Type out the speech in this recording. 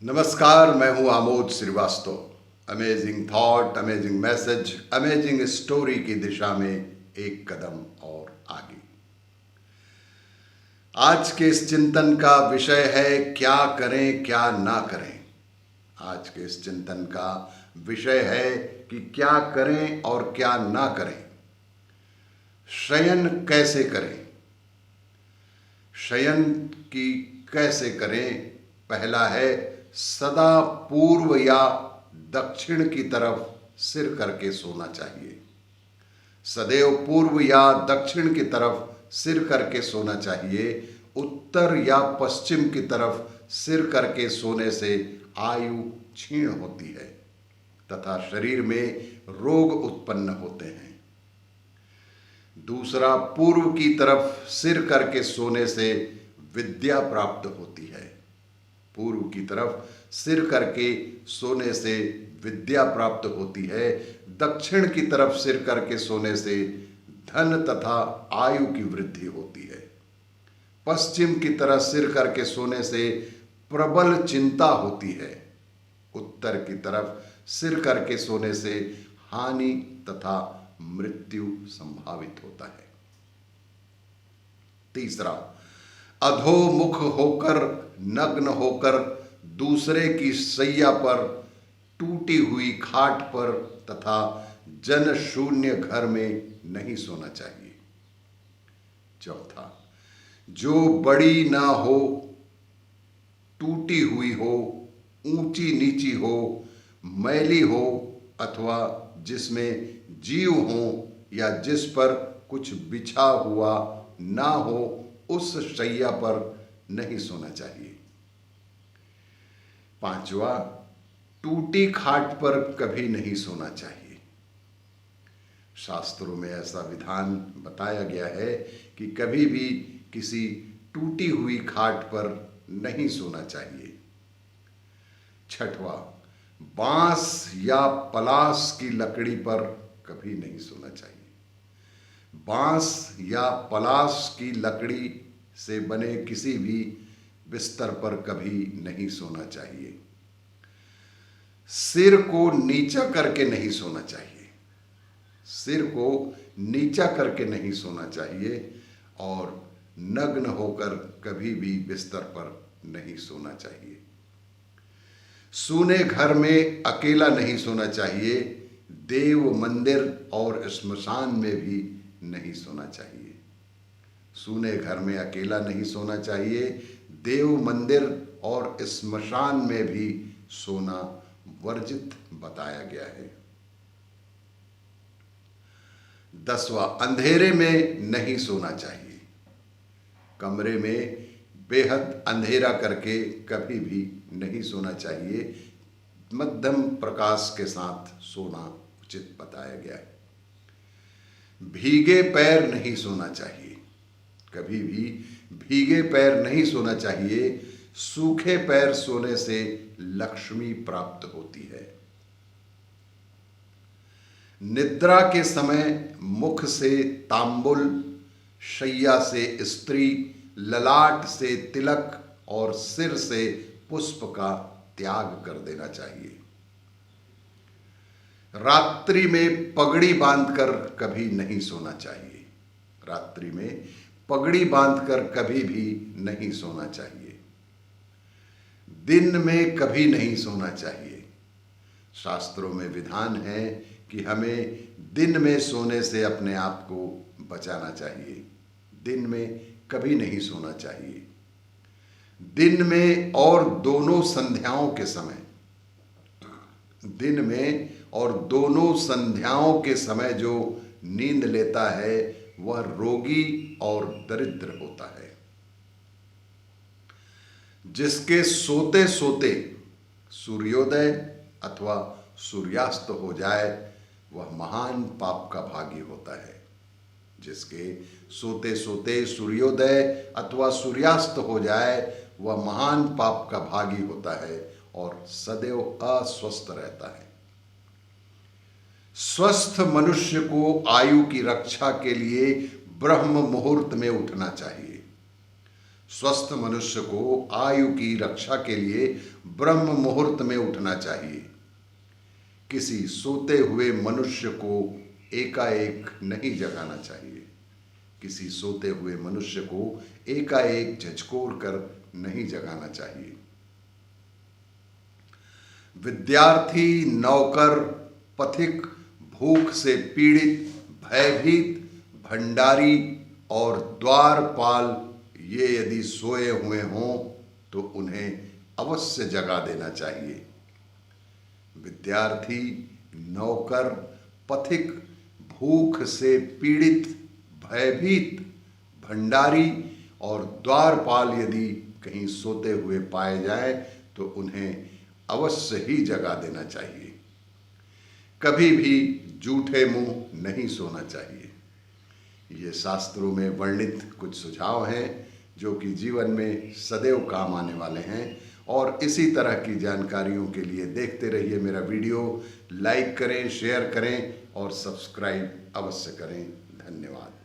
नमस्कार, मैं हूं Amod Srivastava. Amazing thought, amazing message, amazing story की दिशा में एक कदम और आगे। आज के इस चिंतन का विषय है क्या करें क्या ना करें। आज के इस चिंतन का विषय है कि क्या करें और क्या ना करें। शयन कैसे करें, शयन की कैसे करें। पहला है सदा पूर्व या दक्षिण की तरफ सिर करके सोना चाहिए। सदैव पूर्व या दक्षिण की तरफ सिर करके सोना चाहिए। उत्तर या पश्चिम की तरफ सिर करके सोने से आयु क्षीण होती है तथा शरीर में रोग उत्पन्न होते हैं। दूसरा, पूर्व की तरफ सिर करके सोने से विद्या प्राप्त होती है। पूर्व की तरफ सिर करके सोने से विद्या प्राप्त होती है। दक्षिण की तरफ सिर करके सोने से धन तथा आयु की वृद्धि होती है। पश्चिम की तरफ सिर करके सोने से प्रबल चिंता होती है। उत्तर की तरफ सिर करके सोने से हानि तथा मृत्यु संभावित होता है। तीसरा, अधोमुख होकर, नग्न होकर दूसरे की शैया पर, टूटी हुई खाट पर तथा जन शून्य घर में नहीं सोना चाहिए। चौथा, जो बड़ी ना हो, टूटी हुई हो, ऊंची नीची हो, मैली हो अथवा जिसमें जीव हो या जिस पर कुछ बिछा हुआ ना हो, उस शैया पर नहीं सोना चाहिए। पांचवा, टूटी खाट पर कभी नहीं सोना चाहिए। शास्त्रों में ऐसा विधान बताया गया है कि कभी भी किसी टूटी हुई खाट पर नहीं सोना चाहिए। छठवां, बांस या पलाश की लकड़ी पर कभी नहीं सोना चाहिए। बांस या पलाश की लकड़ी से बने किसी भी बिस्तर पर कभी नहीं सोना चाहिए। सिर को नीचा करके नहीं सोना चाहिए। सिर को नीचा करके नहीं सोना चाहिए और नग्न होकर कभी भी बिस्तर पर नहीं सोना चाहिए। सूने घर में अकेला नहीं सोना चाहिए। देव मंदिर और श्मशान में भी नहीं सोना चाहिए। सूने घर में अकेला नहीं सोना चाहिए। देव मंदिर और श्मशान में भी सोना वर्जित बताया गया है। 10वां, अंधेरे में नहीं सोना चाहिए। कमरे में बेहद अंधेरा करके कभी भी नहीं सोना चाहिए। मध्यम प्रकाश के साथ सोना उचित बताया गया है। भीगे पैर नहीं सोना चाहिए। कभी भी भीगे पैर नहीं सोना चाहिए। सूखे पैर सोने से लक्ष्मी प्राप्त होती है। निद्रा के समय मुख से तांबुल, शैया से स्त्री, ललाट से तिलक और सिर से पुष्प का त्याग कर देना चाहिए। रात्रि में पगड़ी बांधकर कभी नहीं सोना चाहिए। रात्रि में पगड़ी बांधकर कभी भी नहीं सोना चाहिए। दिन में कभी नहीं सोना चाहिए। शास्त्रों में विधान है कि हमें दिन में सोने से अपने आप को बचाना चाहिए। दिन में कभी नहीं सोना चाहिए। दिन में और दोनों संध्याओं के समय, दिन में और दोनों संध्याओं के समय जो नींद लेता है वह रोगी और दरिद्र होता है। जिसके सोते सोते सूर्योदय अथवा सूर्यास्त हो जाए वह महान पाप का भागी होता है। जिसके सोते सोते सूर्योदय अथवा सूर्यास्त हो जाए वह महान पाप का भागी होता है और सदैव अस्वस्थ रहता है। स्वस्थ मनुष्य को आयु की रक्षा के लिए ब्रह्म मुहूर्त में उठना चाहिए। स्वस्थ मनुष्य को आयु की रक्षा के लिए ब्रह्म मुहूर्त में उठना चाहिए। किसी सोते हुए मनुष्य को एकाएक नहीं जगाना चाहिए। किसी सोते हुए मनुष्य को एकाएक झकझोर कर नहीं जगाना चाहिए। विद्यार्थी, नौकर, पथिक, भूख से पीड़ित, भयभीत, भंडारी और द्वारपाल ये यदि सोए हुए हों तो उन्हें अवश्य जगा देना चाहिए। विद्यार्थी, नौकर, पथिक, भूख से पीड़ित, भयभीत, भंडारी और द्वारपाल यदि कहीं सोते हुए पाए जाएं तो उन्हें अवश्य ही जगा देना चाहिए। कभी भी जूठे मुंह नहीं सोना चाहिए। ये शास्त्रों में वर्णित कुछ सुझाव हैं जो कि जीवन में सदैव काम आने वाले हैं। और इसी तरह की जानकारियों के लिए देखते रहिए मेरा वीडियो। लाइक करें, शेयर करें और सब्सक्राइब अवश्य करें। धन्यवाद।